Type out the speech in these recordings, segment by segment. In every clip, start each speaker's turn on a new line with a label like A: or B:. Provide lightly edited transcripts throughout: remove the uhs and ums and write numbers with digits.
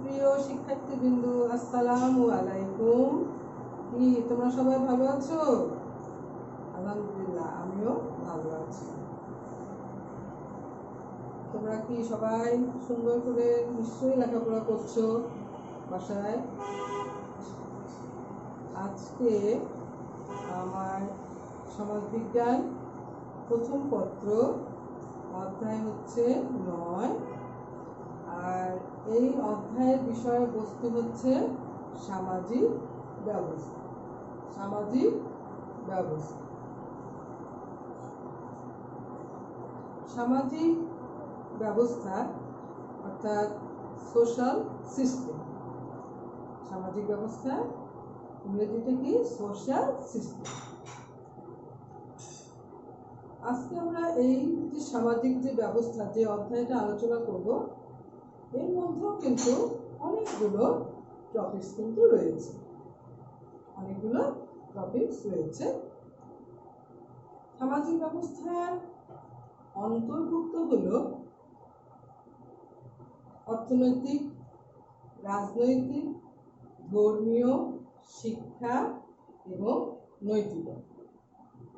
A: প্রিয় শিক্ষার্থীবৃন্দু, আসসালামু আলাইকুম। কি তোমরা সবাই ভালো আছো? আলহামদুলিল্লাহ, আমিও ভালো আছি। তোমরা কি সবাই সুন্দর করে নিশ্চয়ই লেখাপড়া করছো বাসায়? আজকে আমার সমাজবিজ্ঞান প্রথম পত্র, অধ্যায় হচ্ছে 9, আর এই অধ্যায়ের বিষয়বস্তু হচ্ছে সামাজিক ব্যবস্থা। সামাজিক ব্যবস্থা, সামাজিক ব্যবস্থা অর্থাৎ সোশ্যাল সিস্টেম। সামাজিক ব্যবস্থা ইংরেজিতে কি? Social system. আজকে আমরা এই যে সামাজিক যে ব্যবস্থা, যে অধ্যায়টা আলোচনা করব, এর মধ্যেও কিন্তু অনেকগুলো টপিকস কিন্তু রয়েছে। অনেকগুলো টপিকস রয়েছে। সামাজিক ব্যবস্থার অন্তর্ভুক্ত হলো অর্থনৈতিক, রাজনৈতিক, ধর্মীয়, শিক্ষা এবং নৈতিকতা।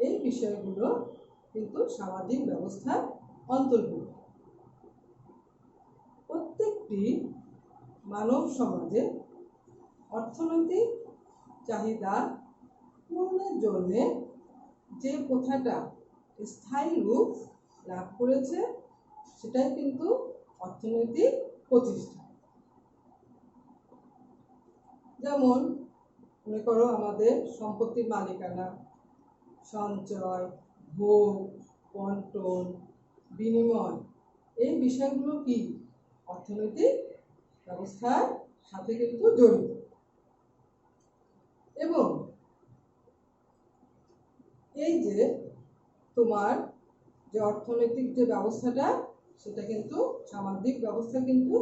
A: এই বিষয়গুলো কিন্তু সামাজিক ব্যবস্থার অন্তর্ভুক্ত। প্রত্যেকটি মানব সমাজে অর্থনৈতিক চাহিদা পূরণের জন্য যে প্রথাটা স্থায়ী রূপ লাভ করেছে, সেটাই কিন্তু অর্থনৈতিক প্রতিষ্ঠান। যেমন মনে করো, আমাদের সম্পত্তির মালিকানা, সঞ্চয়, ভোগ, বন্টন, বিনিময়, এই বিষয়গুলো কি অর্থনৈতিক ব্যবস্থার সাথে কিন্তু জড়িত। এবং এই যে তোমার যে অর্থনৈতিক যে ব্যবস্থাটা, সেটা কিন্তু সামাজিক ব্যবস্থা কিন্তু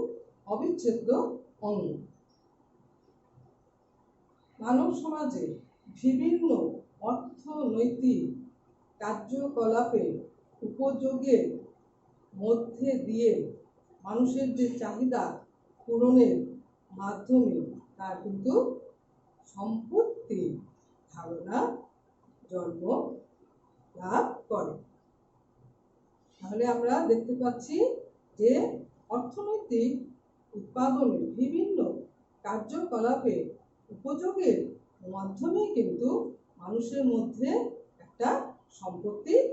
A: অবিচ্ছেদ্য অঙ্গ। মানব সমাজে বিভিন্ন অর্থনৈতিক কার্যকলাপের উপযোগের মধ্যে দিয়ে মানুষের যে চাহিদা পূরণের মাধ্যমে তার কিন্তু সম্পত্তির ধারণা জন্ম লাভ করে। তাহলে আমরা দেখতে পাচ্ছি যে অর্থনৈতিক উৎপাদনের বিভিন্ন কার্যকলাপের উপযোগের মাধ্যমে কিন্তু মানুষের মধ্যে একটা সম্পত্তির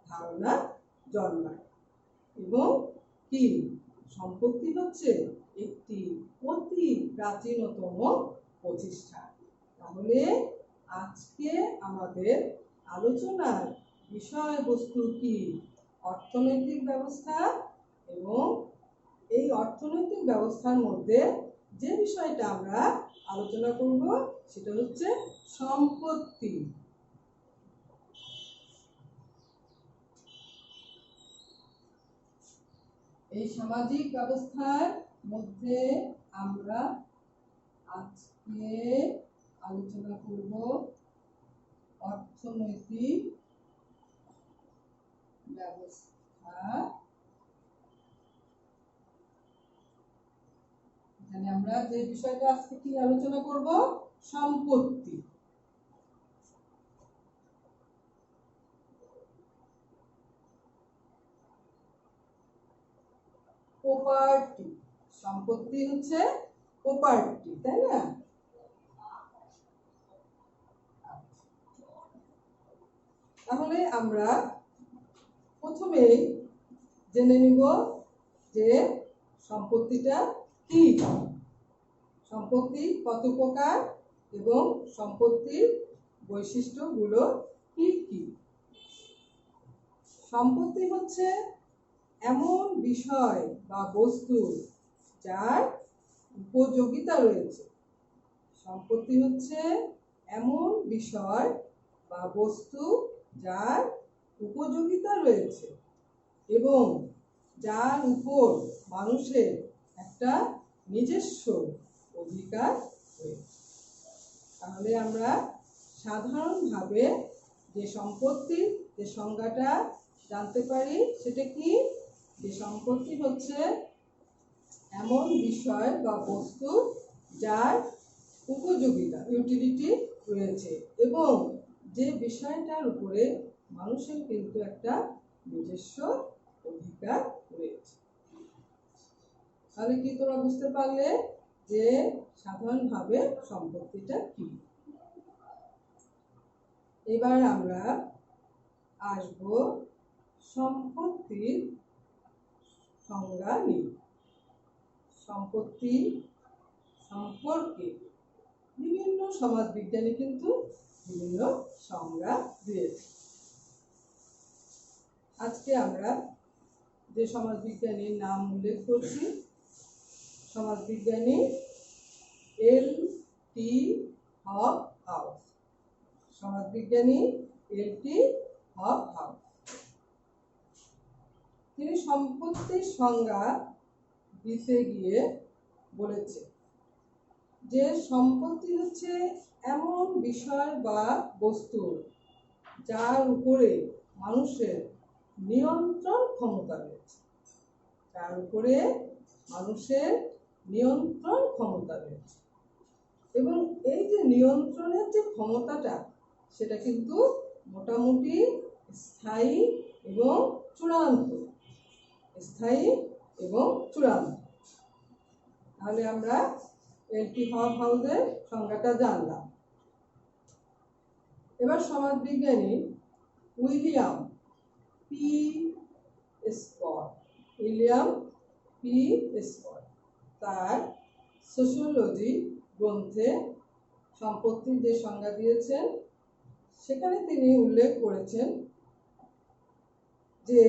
A: ধারণা জন্মায়। এবং কি সম্পত্তি হচ্ছে একটি অতি প্রাচীনতম প্রতিষ্ঠান। তাহলে আজকে আমাদের আলোচনার বিষয়বস্তু কি? অর্থনৈতিক ব্যবস্থা। এবং এই অর্থনৈতিক ব্যবস্থার মধ্যে যে বিষয়টা আমরা আলোচনা করব, সেটা হচ্ছে সম্পত্তি। এই সামাজিক ব্যবস্থার মধ্যে আমরা আজকে আলোচনা করব অর্থনৈতিক ব্যবস্থা। এখানে আমরা যে বিষয়টা আজকে কি আলোচনা করব, সম্পত্তি। প্রপার্টি, সম্পত্তি হচ্ছে প্রপার্টি, তাই না? তাহলে আমরা প্রথমেই জেনে নিব যে সম্পত্তিটা কি, সম্পত্তি কত প্রকার এবং সম্পত্তির বৈশিষ্ট্যগুলো কি কি। সম্পত্তি হচ্ছে এমন বিষয় বা বস্তু যার উপযোগিতা রয়েছে। সম্পত্তি হচ্ছে এমন বিষয় বা বস্তু যার উপযোগিতা রয়েছে এবং যার উপর মানুষের একটা নিজস্ব অধিকার রয়েছে। তাহলে আমরা সাধারণভাবে যে সম্পত্তির যে সংজ্ঞাটা জানতে পারি, সেটা কি? যে সম্পত্তি হচ্ছে এমন বিষয় বা বস্তু যার উপযোগিতা ইউটিলিটি রয়েছে এবং যে বিষয়টার উপরে মানুষের কিন্তু একটা নিজস্ব অধিকার রয়েছে। তাহলে কি তোমরা বুঝতে পারলে যে সাধারণভাবে সম্পত্তিটা কি? এবার আমরা আসব সম্পত্তির সংজ্ঞা নিয়ে। সম্পত্তি সম্পর্কে বিভিন্ন সমাজবিজ্ঞানী কিন্তু বিভিন্ন সংজ্ঞা দিয়েছে। আজকে আমরা যে সমাজবিজ্ঞানীর নাম উল্লেখ করছি, সমাজবিজ্ঞানী L.T. হবহাউস। সমাজবিজ্ঞানী L.T. হবহাউস তিনি সম্পত্তির সংজ্ঞা দিতে গিয়ে বলেছে যে সম্পত্তি হচ্ছে এমন বিষয় বা বস্তু যার উপরে মানুষের নিয়ন্ত্রণ ক্ষমতা রয়েছে। তার উপরে মানুষের নিয়ন্ত্রণ ক্ষমতা রয়েছে এবং এই যে নিয়ন্ত্রণের যে ক্ষমতাটা সেটা কিন্তু মোটামুটি স্থায়ী এবং চূড়ান্ত। স্থায়ী এবং চূড়ান্ত। তাহলে আমরা L.T. হবহাউসের সংজ্ঞাটা জানলাম। এবার সমাজবিজ্ঞানী উইলিয়াম পি স্কট তার সোশিওলজি গ্রন্থে সম্পত্তির যে সংজ্ঞা দিয়েছেন সেখানে তিনি উল্লেখ করেছেন যে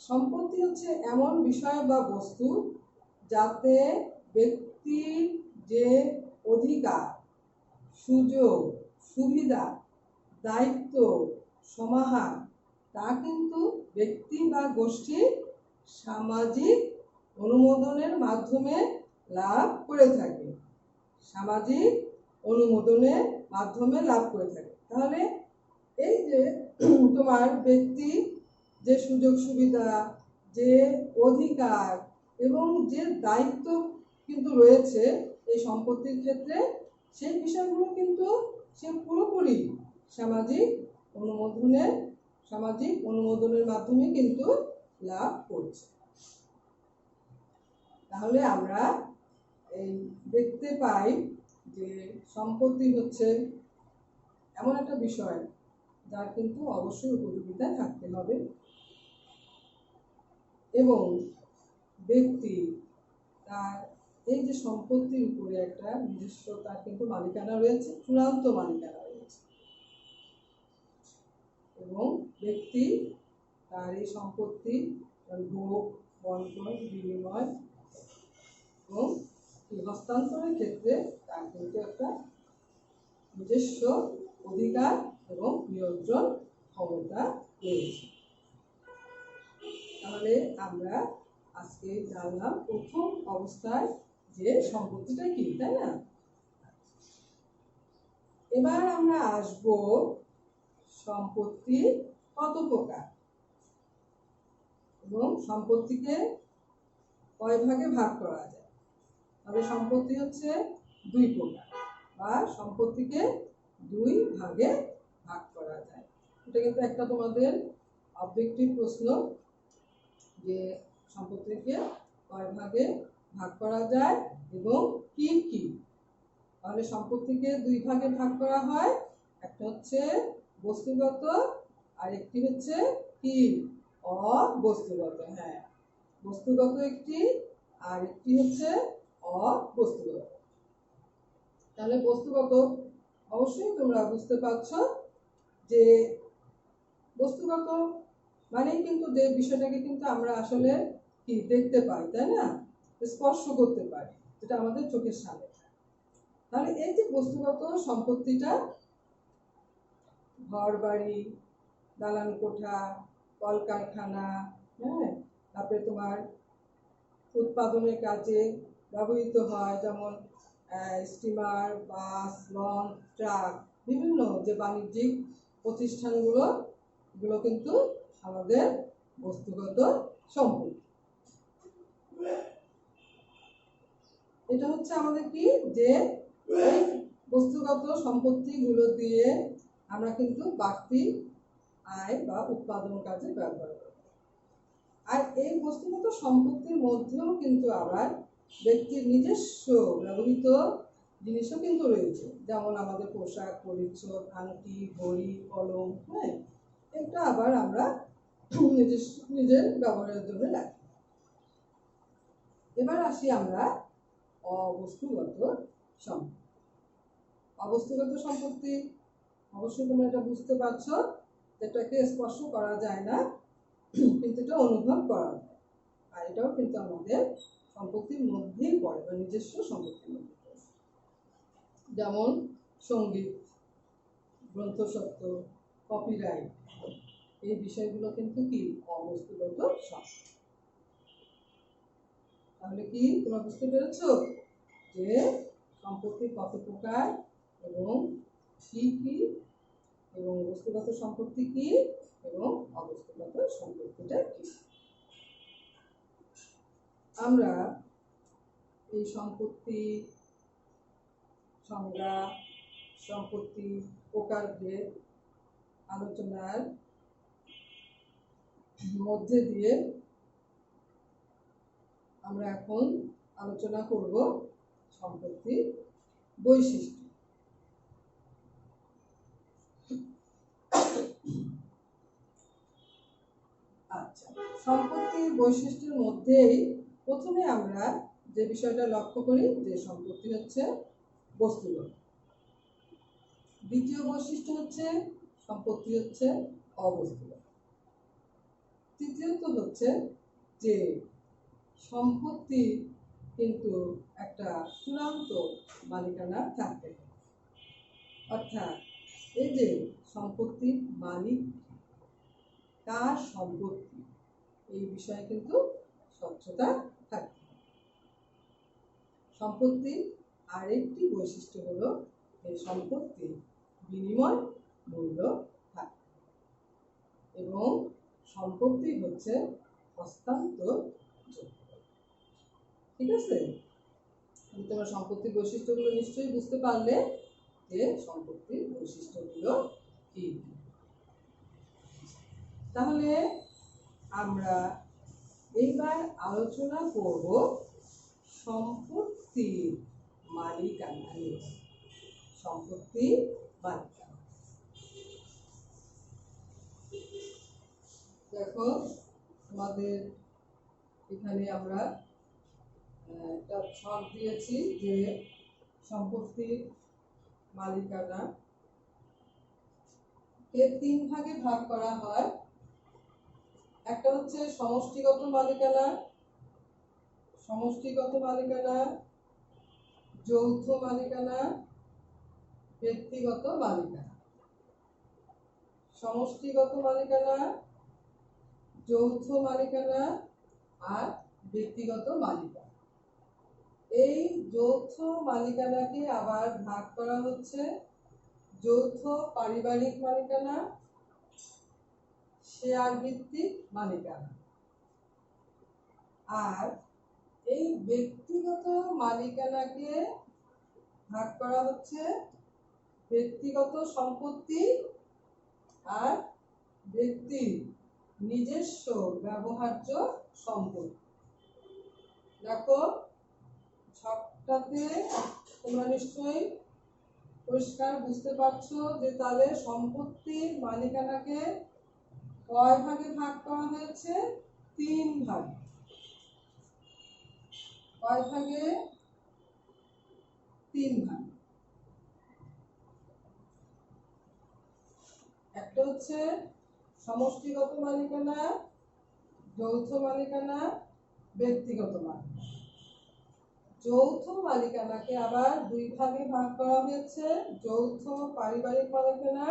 A: সম্পত্তি হচ্ছে এমন বিষয় বা বস্তু যাতে ব্যক্তির যে অধিকার, সুযোগ, সুবিধা, দায়িত্ব, সমাহার তা কিন্তু ব্যক্তি বা গোষ্ঠীর সামাজিক অনুমোদনের মাধ্যমে লাভ করে থাকে। সামাজিক অনুমোদনের মাধ্যমে লাভ করে থাকে। তাহলে এই যে তোমার ব্যক্তি যে সুযোগ সুবিধা, যে অধিকার এবং যে দায়িত্ব কিন্তু রয়েছে এই সম্পত্তির ক্ষেত্রে, সেই বিষয়গুলো কিন্তু সে পুরোপুরি সামাজিক অনুমোদনের মাধ্যমে কিন্তু লাভ করছে। তাহলে আমরা এই দেখতে পাই যে সম্পত্তি হচ্ছে এমন একটা বিষয় যার কিন্তু অবশ্যই উপযোগিতা থাকতে হবে এবং ব্যক্তি তার এই যে সম্পত্তির উপরে একটা নিজস্ব তার কিন্তু মালিকানা রয়েছে, চূড়ান্ত মালিকানা রয়েছে এবং ব্যক্তি তার এই সম্পত্তি ভোগ, বন্টন, বিনিময় এবং হস্তান্তরের ক্ষেত্রে তার কিন্তু একটা নিজস্ব অধিকার এবং নিয়ন্ত্রণ ক্ষমতা রয়েছে। তাহলে আমরা আজকে জানলাম প্রথম অবস্থায় যে সম্পত্তিটা কি, তাই না? এবার আমরা আসব সম্পত্তি কত প্রকার এবং সম্পত্তিকে কয় ভাগে ভাগ করা যায়। তবে সম্পত্তি হচ্ছে দুই প্রকার বা সম্পত্তিকে দুই ভাগে ভাগ করা যায়। এটা কিন্তু একটা তোমাদের অবজেক্টিভ প্রশ্ন যে সম্পত্তিকে কয় ভাগে ভাগ করা যায় এবং কি কি। তাহলে সম্পত্তিকে দুই ভাগে ভাগ করা হয়, একটা হচ্ছে বস্তুগত আর একটি হচ্ছে কি অবস্তুগত। হ্যাঁ, বস্তুগত একটি আর একটি হচ্ছে অবস্তুগত। তাহলে বস্তুগত অবশ্যই তোমরা বুঝতে পারছো যে বস্তুগত মানেই কিন্তু যে বিষয়টাকে কিন্তু আমরা আসলে কি দেখতে পাই, তাই না? স্পর্শ করতে পারি, যেটা আমাদের চোখের সামনে। তাহলে এই যে বস্তুগত সম্পত্তিটা ঘর বাড়ি, দালান কোঠা, কলকারখানা, হ্যাঁ, তারপরে তোমার উৎপাদনের কাজে ব্যবহৃত হয়, যেমন স্টিমার, বাস, লঞ্চ, ট্রাক, বিভিন্ন যে বাণিজ্যিক প্রতিষ্ঠানগুলো, এগুলো কিন্তু আমাদের বস্তুগত সম্পত্তি। এটা হচ্ছে আমাদের কি, যে এই বস্তুগত সম্পত্তিগুলো দিয়ে আমরা কিন্তু বাড়তি আয় বা উৎপাদন কাজে ব্যবহার করি। আর এই বস্তুগত সম্পত্তির মধ্যেও কিন্তু আবার ব্যক্তির নিজস্ব ব্যবহৃত জিনিসও কিন্তু রয়েছে, যেমন আমাদের পোশাক পরিচ্ছদ, আংটি, ঘড়ি, কলম, হ্যাঁ, এটা আবার আমরা নিজের ব্যবহারের জন্য রাখি। এবার আসি আমরা অবস্তুগত সম্পত্তি। অবস্তুগত সম্পত্তি অবশ্যই তোমরা এটা বুঝতে পারছো, এটাকে স্পর্শ করা যায় না কিন্তু এটা অনুভব করা যায়, আর এটাও কিন্তু আমাদের সম্পত্তির মধ্যেই পড়ে বা নিজস্ব সম্পত্তির মধ্যে পড়ে। যেমন সঙ্গীত, গ্রন্থস্বত্ব, কপিরাইট, এই বিষয়গুলো কিন্তু কি অবস্তুগত সম্পত্তি। তাহলে কি তোমরা বুঝতে পেরেছো যে সম্পত্তি কত প্রকার এবং কি কি, এবং বস্তুগত সম্পত্তি কি এবং অবস্তুগত সম্পত্তিটা কি। আমরা এই সম্পত্তি সংজ্ঞা, সম্পত্তি প্রকারভেদ আলোচনার মধ্যে দিয়ে আমরা এখন আলোচনা করব সম্পত্তির বৈশিষ্ট্য। আচ্ছা, সম্পত্তির বৈশিষ্ট্যের মধ্যেই প্রথমে আমরা যে বিষয়টা লক্ষ্য করি যে সম্পত্তি হচ্ছে বস্তুগত। দ্বিতীয় বৈশিষ্ট্য হচ্ছে সম্পত্তি হচ্ছে অবস্তুগত। তৃতীয়ত হচ্ছে যে সম্পত্তি কিন্তু একটা চূড়ান্ত মালিকানা থাকতে হবে, অর্থাৎ এই যে সম্পত্তির মালিক কার সম্পত্তি এই বিষয়ে কিন্তু স্বচ্ছতা থাকতে হবে। সম্পত্তির আরেকটি বৈশিষ্ট্য হলো এই সম্পত্তির বিনিময় মূল্য থাকে এবং সম্পত্তি হচ্ছে হস্তান্তর। ঠিক আছে, তোমরা সম্পত্তির বৈশিষ্ট্যগুলো নিশ্চয়ই বুঝতে পারলে যে সম্পত্তির বৈশিষ্ট্যগুলো কি। তাহলে আমরা এইবার আলোচনা করব সম্পত্তির মালিকানা নিয়ে। সম্পত্তির মালিকানা দেখো, আমাদের এখানে আমরা একটা ছক দিয়েছি যে সম্পত্তির মালিকানা কে তিন ভাগে ভাগ করা হয়। একটা হচ্ছে সমষ্টিগত মালিকানা, যৌথ মালিকানা, ব্যক্তিগত মালিকানা। সমষ্টিগত মালিকানা, যৌথ মালিকানা আর ব্যক্তিগত মালিকানা। এই যৌথ মালিকানাকে আবার ভাগ করা হচ্ছে যৌথ পারিবারিক মালিকানা, শেয়ার ভিত্তিক মালিকানা। আর এই ব্যক্তিগত মালিকানাকে ভাগ করা হচ্ছে ব্যক্তিগত সম্পত্তি আর ব্যক্তির নিজস্ব ব্যবহার্য সম্পত্তি। দেখো ছকটাতে তোমরা নিশ্চয়ই পরিষ্কার বুঝতে পারছো যে তাহলে সম্পত্তির মালিকানাকে কয় ভাগে ভাগ করা হয়েছে? তিন ভাগে। কয় ভাগে? তিন ভাগে। একটা হচ্ছে সমষ্টিগত মালিকানা, যৌথ মালিকানা, ব্যক্তিগত মালিকানা। যৌথ মালিকানাকে আবার দুই ভাগে ভাগ করা হয়েছে যৌথ পারিবারিক মালিকানা,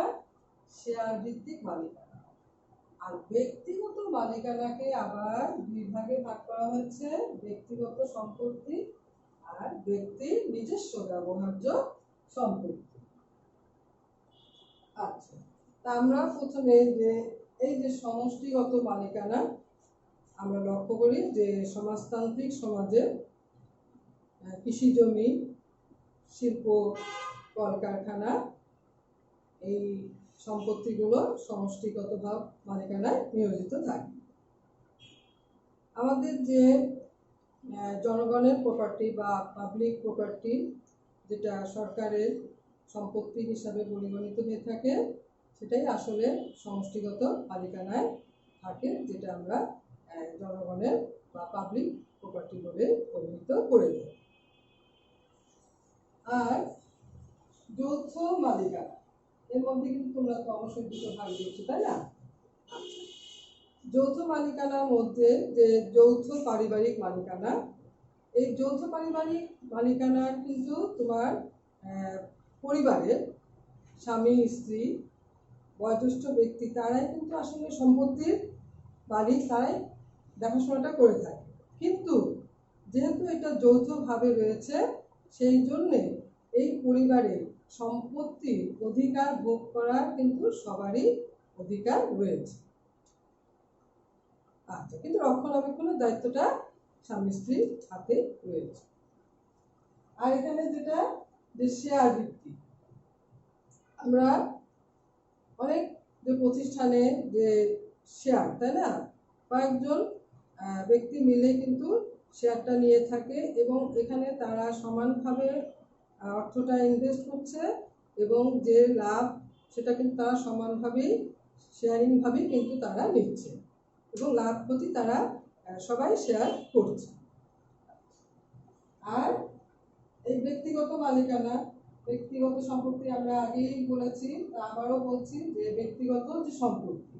A: শেয়ার ভিত্তিক মালিকানা। আর ব্যক্তিগত মালিকানাকে আবার দুই ভাগে ভাগ করা হয়েছে ব্যক্তিগত সম্পত্তি আর ব্যক্তির নিজস্ব ব্যবহার্য সম্পত্তি। আচ্ছা, তা আমরা প্রথমে যে এই যে সমষ্টিগত মালিকানা, আমরা লক্ষ্য করি যে সমাজতান্ত্রিক সমাজে কৃষি জমি, শিল্প, কলকারখানা, এই সম্পত্তিগুলো সমষ্টিগত মালিকানায় নিয়োজিত থাকে। আমাদের যে জনগণের প্রপার্টি বা পাবলিক প্রপার্টি, যেটা সরকারের সম্পত্তি হিসাবে পরিগণিত হয়ে থাকে, সেটাই আসলে সমষ্টিগত মালিকানায় থাকে, যেটা আমরা জনগণের বা পাবলিক প্রপার্টি বলে অভিহিত করে দিই। আর যৌথ মালিকানা, এর মধ্যে কিন্তু তোমরা তো অবশ্যই দুটো ভাগ দিচ্ছ, তাই না? যৌথ মালিকানার মধ্যে যে যৌথ পারিবারিক মালিকানা, এই যৌথ পারিবারিক মালিকানা কিন্তু তোমার পরিবারের স্বামী, স্ত্রী, বয়োজ্যেষ্ঠ ব্যক্তি, তারাই কিন্তু আসলে সম্পত্তির মালিক, তারাই দেখাশোনাটা করে থাকে। কিন্তু যেহেতু এটা যৌথভাবে রয়েছে, সেই জন্যে এই পরিবারের সম্পত্তির অধিকার ভোগ করার কিন্তু সবারই অধিকার রয়েছে। আচ্ছা, কিন্তু রক্ষণাবেক্ষণের দায়িত্বটা স্বামী স্ত্রীর হাতে রয়েছে। আর এখানে যেটা যে শেয়ার ভিত্তি, আমরা অনেক যে প্রতিষ্ঠানে যে শেয়ার, তাই না, কয়েকজন ব্যক্তি মিলে কিন্তু শেয়ারটা নিয়ে থাকে এবং এখানে তারা সমানভাবে অর্থটা ইনভেস্ট করছে এবং যে লাভ সেটা কিন্তু তারা সমানভাবেই শেয়ারিংভাবেই কিন্তু তারা নিচ্ছে এবং লাভ ক্ষতি তারা সবাই শেয়ার করছে। আর এই ব্যক্তিগত মালিকানা, ব্যক্তিগত সম্পত্তি আমরা আগেই বলেছি, আবারও বলছি যে ব্যক্তিগত যে সম্পত্তি,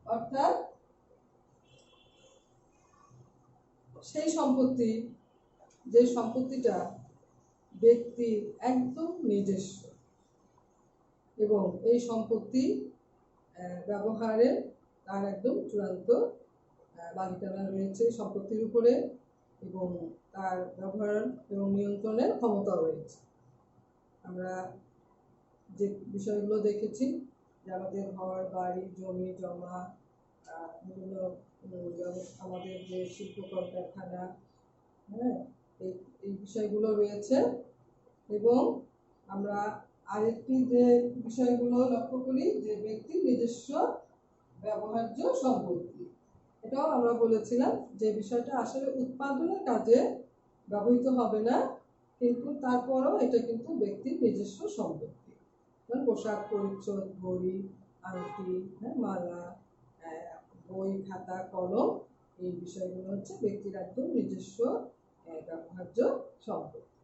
A: অর্থাৎ সেই সম্পত্তি যে সম্পত্তিটা ব্যক্তির একদম নিজস্ব এবং এই সম্পত্তি ব্যবহারে তার একদম চূড়ান্ত মালিকানা রয়েছে সম্পত্তির উপরে এবং তার ব্যবহার এবং নিয়ন্ত্রণের ক্ষমতাও রয়েছে। আমরা যে বিষয়গুলো দেখেছি, যে আমাদের ঘর, বাড়ি, জমি জমা, বিভিন্ন আমাদের যে শিল্প কলকারখানা, হ্যাঁ, এই বিষয়গুলো রয়েছে। এবং আমরা আরেকটি যে বিষয়গুলো লক্ষ্য করি যে ব্যক্তির নিজস্ব ব্যবহার্য সম্পত্তি, এটাও আমরা বলেছিলাম যে বিষয়টা আসলে উৎপাদনের কাজে ব্যবহৃত হবে না, কিন্তু তারপরও এটা কিন্তু ব্যক্তির নিজস্ব সম্পত্তি। পোশাক পরিচ্ছদ, ঘড়ি, আংটি, মালা, বই, খাতা, কলম, এই বিষয়গুলো হচ্ছে ব্যক্তির একদম নিজস্ব ব্যবহার্য সম্পত্তি।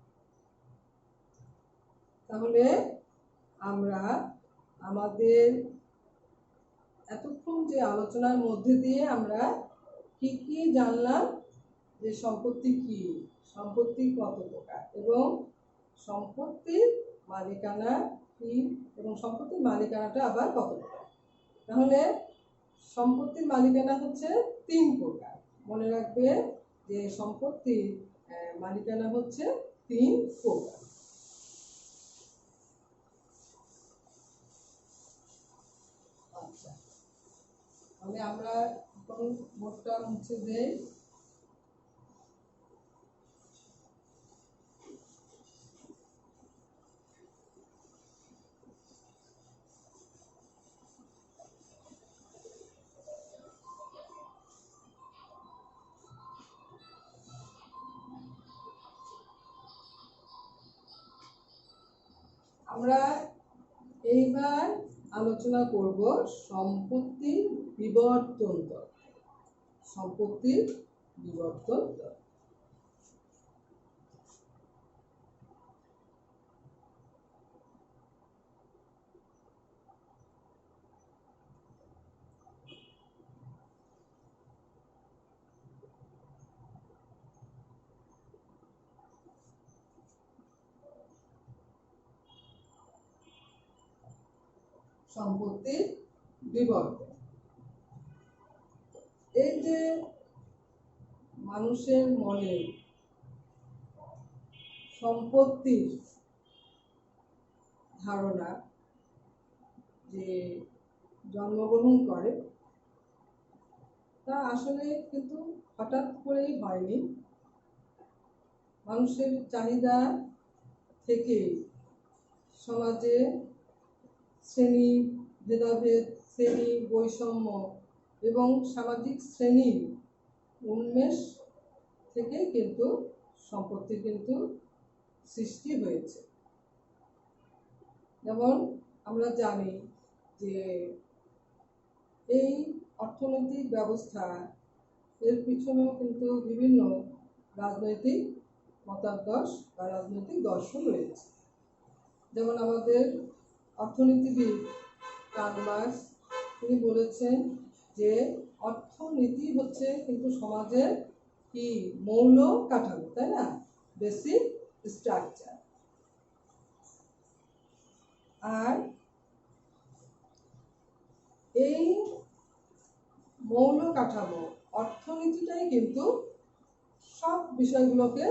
A: তাহলে আমরা আমাদের এতক্ষণ যে আলোচনার মধ্যে দিয়ে আমরা কি কি জানলাম, যে সম্পত্তি কি, সম্পত্তি কত প্রকার এবং সম্পত্তির মালিকানা কি এবং সম্পত্তির মালিকানাটা আবার কত প্রকার। তাহলে সম্পত্তির মালিকানা হচ্ছে 3 প্রকার। মনে রাখবে যে সম্পত্তির মালিকানা হচ্ছে 3 প্রকার। আচ্ছা, তাহলে আমরা এখন বোর্ডটা মুছে দেই। আমরা এইবার আলোচনা করব সম্পত্তির বিবর্তন তত্ত্ব। সম্পত্তির বিবর্তন তত্ত্ব। সম্পত্তির বিবর্তন, এই যে মানুষের মনে সম্পত্তির ধারণা যে জন্মগ্রহণ করে, এই যে মানুষের মনে সম্পত্তির ধারণা যে জন্মগ্রহণ করে, এই সম্পত্তির তা আসলে কিন্তু হঠাৎ করেই হয়নি। মানুষের চাহিদা থেকে সমাজে শ্রেণী ভেদাভেদ, শ্রেণী বৈষম্য এবং সামাজিক শ্রেণীর উন্মেষ থেকে কিন্তু সম্পত্তির কিন্তু সৃষ্টি হয়েছে। যেমন আমরা জানি যে এই অর্থনৈতিক ব্যবস্থা এর পিছনেও কিন্তু বিভিন্ন রাজনৈতিক মতাদর্শ বা রাজনৈতিক দর্শন রয়েছে। যেমন আমাদের অর্থনীতিবিদ কার্ল মার্কস তিনি বলেছেন যে অর্থনীতি হচ্ছে কিন্তু সমাজের কি মৌল কাঠামো, তাই না, বেসিক স্ট্রাকচার। আর এই মৌল কাঠামো অর্থনীতিটাই কিন্তু সব বিষয়গুলোকে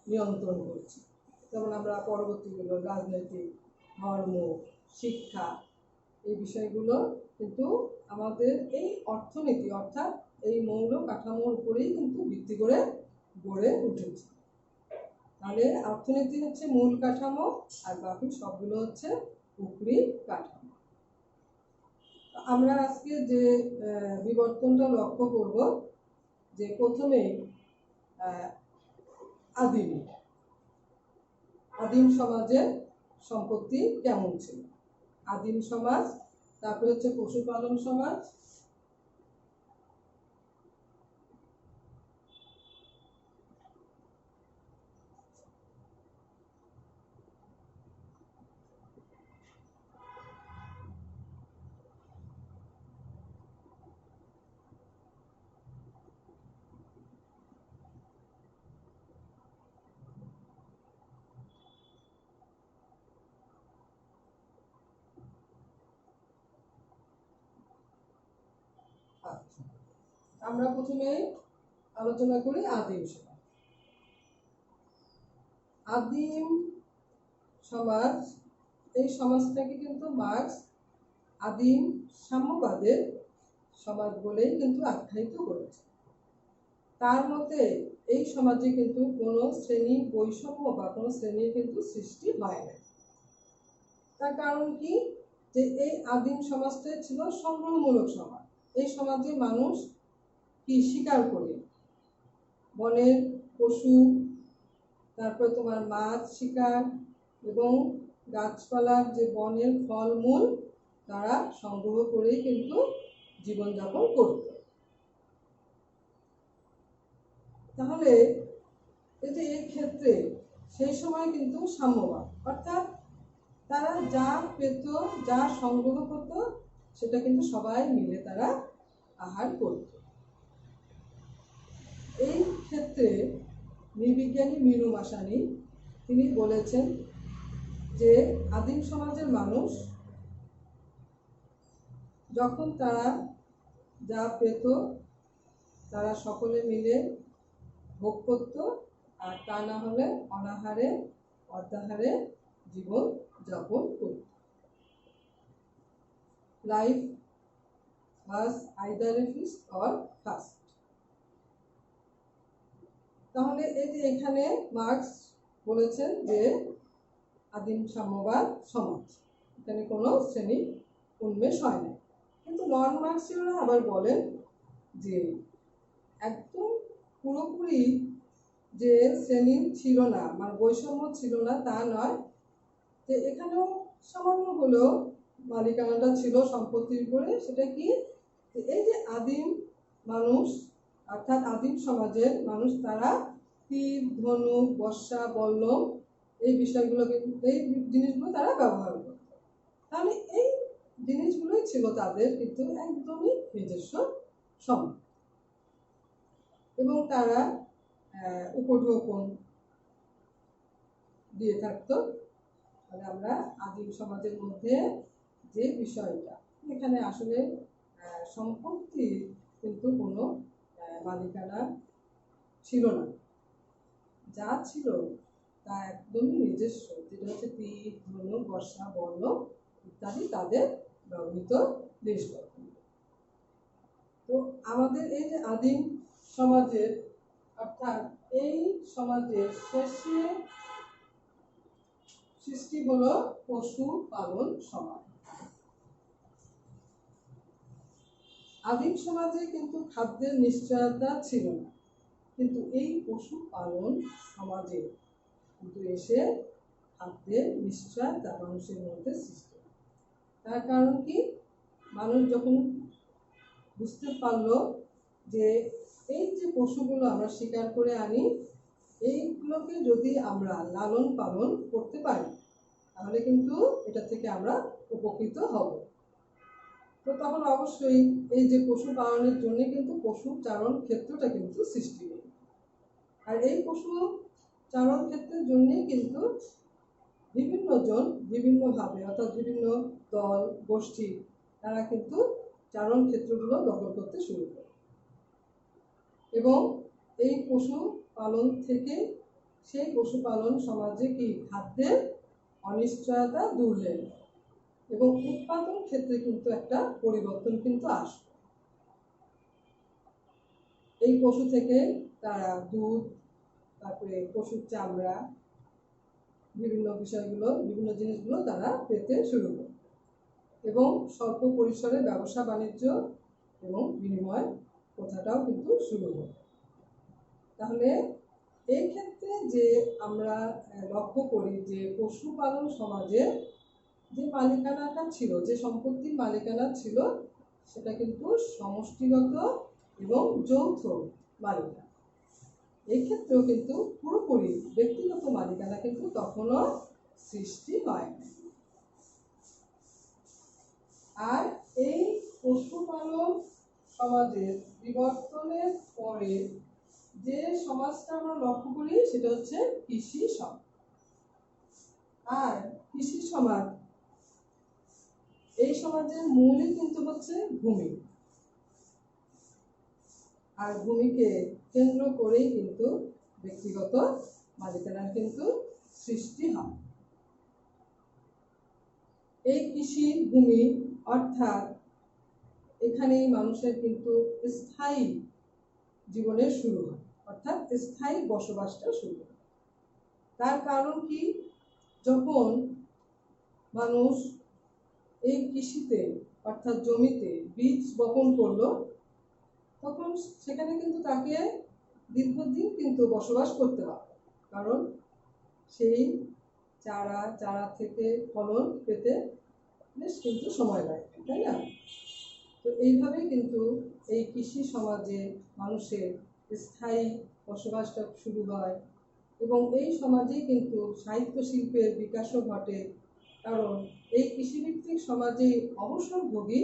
A: নিয়ন্ত্রণ করছে। যেমন আমরা পরবর্তীগুলো রাজনৈতিক, ধর্ম, শিক্ষা, এই বিষয়গুলো কিন্তু আমাদের এই অর্থনীতি অর্থাৎ এই মৌল কাঠামোর উপরেই কিন্তু ভিত্তি করে গড়ে উঠেছে। তাহলে অর্থনীতি হচ্ছে মূল কাঠামো আর বাকি সবগুলো হচ্ছে উপরি কাঠামো। আমরা আজকে যে বিবর্তনটা লক্ষ্য করব, যে প্রথমেই আদিম সমাজের সম্পত্তি কেমন ছিল। আদিম সমাজ, তারপরে হচ্ছে পশুপালন সমাজ, আমরা প্রথমে আলোচনা করি আদিম সমাজ। আদিম সমাজ, এই সমাজটাকে কিন্তু মার্কস আদিম সাম্যবাদের সমাজ বলেই কিন্তু আখ্যায়িত করেছে। তার মতে এই সমাজে কিন্তু কোনো শ্রেণী বৈষম্য বা কোনো শ্রেণীর কিন্তু সৃষ্টি হয় না। তার কারণ কি, যে এই আদিম সমাজটাই ছিল সংগ্রহমূলক সমাজ। এই সমাজে মানুষ কি শিকার করে, বনের পশু, তারপরে তোমার মাছ শিকার এবং গাছপালার যে বনের ফলমূল তারা সংগ্রহ করেই কিন্তু জীবনযাপন করত। তাহলে এই ক্ষেত্রে সেই সময় কিন্তু সাম্যবাদ, অর্থাৎ তারা যা পেত, যা সংগ্রহ করত, সেটা কিন্তু সবাই মিলে তারা আহার করত। এই ক্ষেত্রে নৃবিজ্ঞানী মিনু মাসানি তিনি বলেছেন যে আদিম সমাজের মানুষ যখন তারা যা পেত তারা সকলে মিলে ভোগ করত, আর তা না হলে অনাহারে অর্ধাহারে জীবন যাপন করত। Life was either a feast or fast. তাহলে এখানে মার্কস বলেছেন যে আদিম সাম্যবাদ সমাজ, এখানে কোনো শ্রেণী উন্মেষ হয় না। কিন্তু নন মার্কসীয়রা আবার বলেন যে একদম পুরোপুরি যে শ্রেণী ছিল না, মানে বৈষম্য ছিল না তা নয়, যে এখানেও সামান্য হলেও মালিকানাটা ছিল সম্পত্তির উপরে। সেটা কি, এই যে আদিম মানুষ অর্থাৎ আদিম সমাজের মানুষ তারা তীর, ধনুক, বর্ষা, বল্লম এই বিষয়গুলো কিন্তু এই জিনিসগুলো তারা ব্যবহার করত। তাহলে এই জিনিসগুলোই ছিল তাদের কিন্তু একদমই নিজস্ব সম্পদ, এবং তারা উপঢৌকন দিয়ে থাকতো। তাহলে আমরা আদিম সমাজের মধ্যে যে বিষয়টা, এখানে আসলে সম্পত্তির কিন্তু কোনো মালিকানা ছিল না, যা ছিল তা একদমই নিজস্ব, যেটা হচ্ছে তীর, ধনুক, বর্ষা, বল্লম ইত্যাদি তাদের ব্যবহৃত জিনিসপত্র। তো আমাদের এই যে আদিম সমাজের অর্থাৎ এই সমাজের শেষে সৃষ্টি হলো পশু পালন সমাজ। আদিম সমাজে কিন্তু খাদ্যের নিশ্চয়তা ছিল না, কিন্তু এই পশু পালন সমাজে কিন্তু এসে খাদ্যের নিশ্চয়তা মানুষের মধ্যে সৃষ্টি। তার কারণ কি, মানুষ যখন বুঝতে পারলো যে এই যে পশুগুলো আমরা শিকার করে আনি, এইগুলোকে যদি আমরা লালন পালন করতে পারি তাহলে কিন্তু এটা থেকে আমরা উপকৃত হব। তো তখন অবশ্যই এই যে পশু পালনের জন্য কিন্তু পশু চারণ ক্ষেত্রটা কিন্তু সৃষ্টি হয়। আর এই পশু চারণ ক্ষেত্রের জন্য কিন্তু বিভিন্ন জন বিভিন্নভাবে অর্থাৎ বিভিন্ন দল গোষ্ঠী তারা কিন্তু চারণ ক্ষেত্রগুলো দখল করতে শুরু করে এবং এই পশু পালন থেকে সেই পশুপালন সমাজে কি খাদ্যের অনিশ্চয়তা দূর হয়ে যায় এবং উৎপাদন ক্ষেত্রে কিন্তু একটা পরিবর্তন কিন্তু আসবে। এই পশু থেকে তারা দুধ, তারপরে পশুর চামড়া, বিভিন্ন বিষয়গুলো বিভিন্ন জিনিসগুলো তারা পেতে শুরু করে এবং স্বল্প পরিসরে ব্যবসা বাণিজ্য এবং বিনিময় প্রথাটাও কিন্তু শুরু হয়। তাহলে এই ক্ষেত্রে যে আমরা লক্ষ্য করি যে পশুপালন সমাজে যে মালিকানাটা ছিল, যে সম্পত্তির মালিকানা ছিল, সেটা কিন্তু সমষ্টিগত এবং যৌথ মালিকানা। এই ক্ষেত্রেও কিন্তু পুরোপুরি ব্যক্তিগত মালিকানা কিন্তু তখনও সৃষ্টি হয়। আর এই পশুপালন সমাজের বিবর্তনের পরে যে সমাজটা আমরা লক্ষ্য করি সেটা হচ্ছে কৃষি সমাজ। আর কৃষি সমাজ, এই সমাজের মূলই কিন্তু হচ্ছে ভূমি, আর ভূমিকে কেন্দ্র করেই কিন্তু ব্যক্তিগত মালিকানার কিন্তু সৃষ্টি হয়। এই কৃষি ভূমি অর্থাৎ এখানেই মানুষের কিন্তু স্থায়ী জীবনের শুরু হয়, অর্থাৎ স্থায়ী বসবাসটা শুরু হয়। তার কারণ কি, যখন মানুষ এই কৃষিতে অর্থাৎ জমিতে বীজ বপন করলো তখন সেখানে কিন্তু তাকে দীর্ঘদিন কিন্তু বসবাস করতে হবে, কারণ সেই চারা থেকে ফলন পেতে বেশ কিন্তু সময় লাগে, তাই না? তো এইভাবেই কিন্তু এই কৃষি সমাজে মানুষের স্থায়ী বসবাসটা শুরু হয় এবং এই সমাজেই কিন্তু সাহিত্য শিল্পের বিকাশও ঘটে, কারণ এই কৃষিভিত্তিক সমাজে অবসরভোগী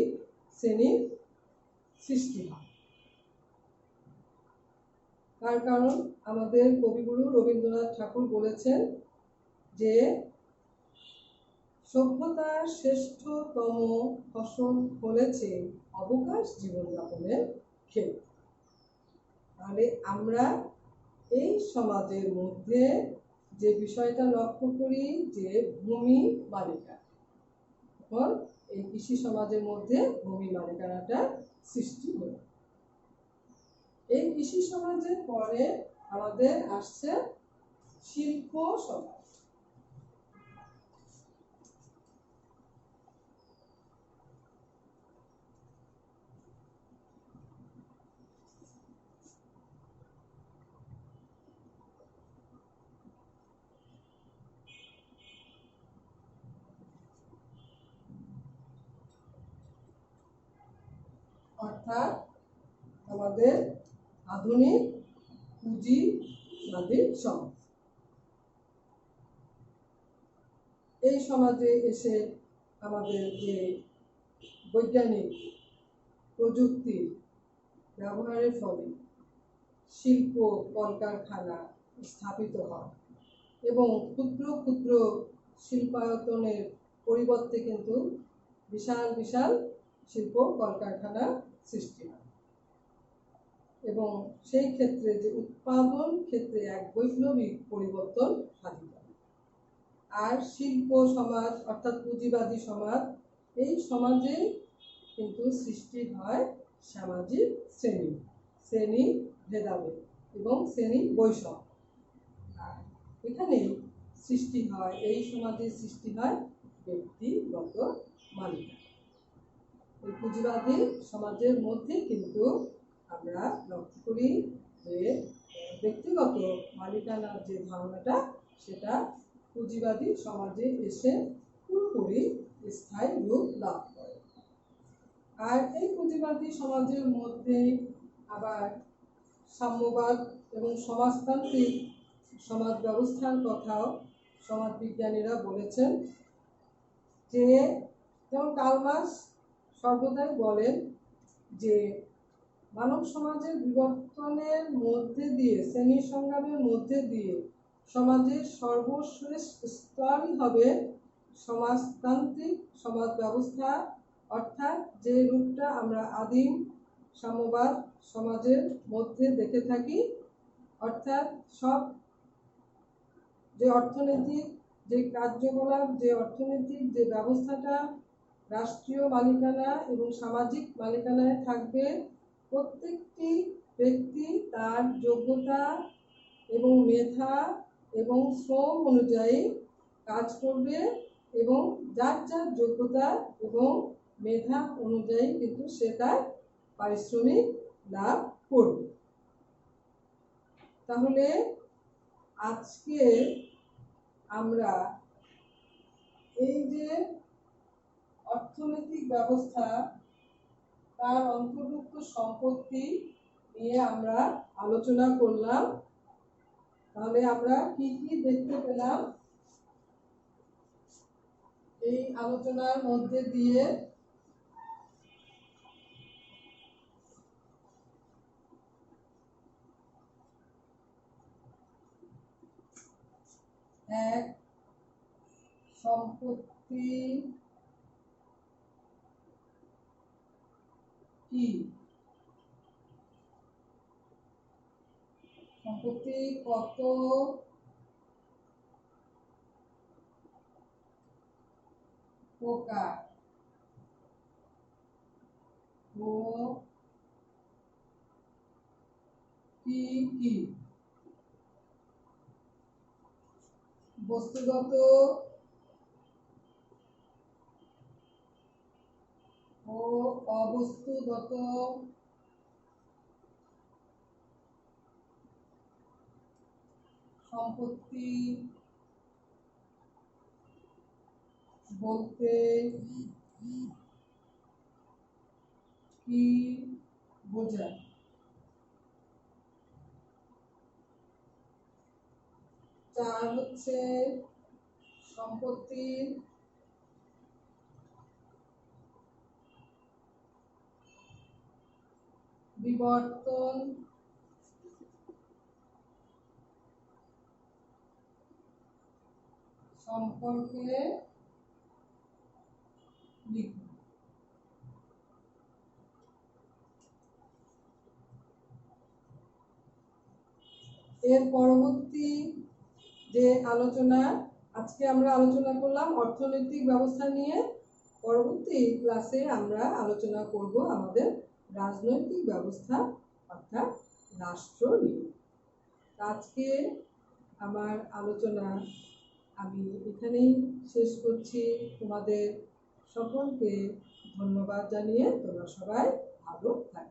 A: শ্রেণীর সৃষ্টি হয়। তার কারণ আমাদের কবিগুরু রবীন্দ্রনাথ ঠাকুর বলেছেন যে সভ্যতার শ্রেষ্ঠতম ফসল ফলেছে অবকাশ জীবনযাপনের ক্ষেত্রে। তাহলে আমরা এই সমাজের মধ্যে যে বিষয়টা লক্ষ্য করি যে ভূমি মালিকানা, তখন এই কৃষি সমাজের মধ্যে ভূমি মালিকানাটা সৃষ্টি হলো। এই কৃষি সমাজের পরে আমাদের আসছে শিল্প সমাজ। অর্থাৎ আমাদের আধুনিক পুঁজিবাদী সমাজ। এই সমাজে এসে আমাদের যে বৈজ্ঞানিক প্রযুক্তি ব্যবহারের ফলে শিল্প কলকারখানা স্থাপিত হয় এবং ক্ষুদ্র ক্ষুদ্র শিল্পায়তনের পরিবর্তে কিন্তু বিশাল বিশাল শিল্প কলকারখানা সৃষ্টি হয় এবং সেই ক্ষেত্রে যে উৎপাদন ক্ষেত্রে এক বৈপ্লবিক পরিবর্তন সাধিত হয়। আর শিল্প সমাজ অর্থাৎ পুঁজিবাদী সমাজ, এই সমাজে কিন্তু সৃষ্টি হয় সামাজিক শ্রেণী, শ্রেণী ভেদাভেদ এবং শ্রেণী বৈষম্য। আর এখানে সৃষ্টি হয়, এই সমাজের সৃষ্টি হয় ব্যক্তিগত মালিকানা। এই পুঁজিবাদী সমাজের মধ্যে কিন্তু আমরা লক্ষ্য করি যে ব্যক্তিগত মালিকানার যে ধারণাটা, সেটা পুঁজিবাদী সমাজে এসে পুরোপুরি স্থায়ী রূপ লাভ করে। আর এই পুঁজিবাদী সমাজের মধ্যে আবার সাম্যবাদ এবং সমাজতান্ত্রিক সমাজ ব্যবস্থার কথাও সমাজবিজ্ঞানীরা বলেছেন। যে যেমন কার্ল মার্কস সর্বদাই বলেন যে মানব সমাজের বিবর্তনের মধ্যে দিয়ে, শ্রেণী সংগ্রামের মধ্যে দিয়ে সমাজের সর্বশ্রেষ্ঠ স্তরই হবে সমাজতান্ত্রিক সমাজ ব্যবস্থা, অর্থাৎ যে রূপটা আমরা আদিম সাম্যবাদ সমাজের মধ্যে দেখে থাকি। অর্থাৎ সব যে অর্থনৈতিক যে কার্যকলাপ, যে অর্থনৈতিক যে ব্যবস্থাটা রাষ্ট্রীয় মালিকানা এবং সামাজিক মালিকানায় থাকবে, প্রত্যেকটি ব্যক্তি তার যোগ্যতা এবং মেধা এবং শ্রম অনুযায়ী কাজ করবে এবং যার যার যোগ্যতা এবং মেধা অনুযায়ী কিন্তু সে তার পারিশ্রমিক লাভ করবে। তাহলে আজকে আমরা এই যে অর্থনৈতিক ব্যবস্থা, তার অন্তর্ভুক্ত সম্পত্তি নিয়ে আমরা আলোচনা করলাম। তাহলে আমরা কি কি দেখতে পেলাম এই আলোচনার মধ্যে দিয়ে? এক, সম্পত্তি কি? সম্পত্তি কত প্রকার ও কি কি? বস্তুগত ও অবস্তুগত সম্পত্তি বলতে কি বোঝায়? চার হচ্ছে সম্পত্তির বিবর্তন সম্পর্কে লিখুন। এর পরবর্তী যে আলোচনা, আজকে আমরা আলোচনা করলাম অর্থনৈতিক ব্যবস্থা নিয়ে। পরবর্তী ক্লাসে আমরা আলোচনা করব আমাদের রাজনৈতিক ব্যবস্থা অর্থাৎ রাষ্ট্র নিয়ে। আজকে আমার আলোচনা আমি এখানেই শেষ করছি। তোমাদের সকলকে ধন্যবাদ জানিয়ে তোমরা সবাই ভালো থাকবে।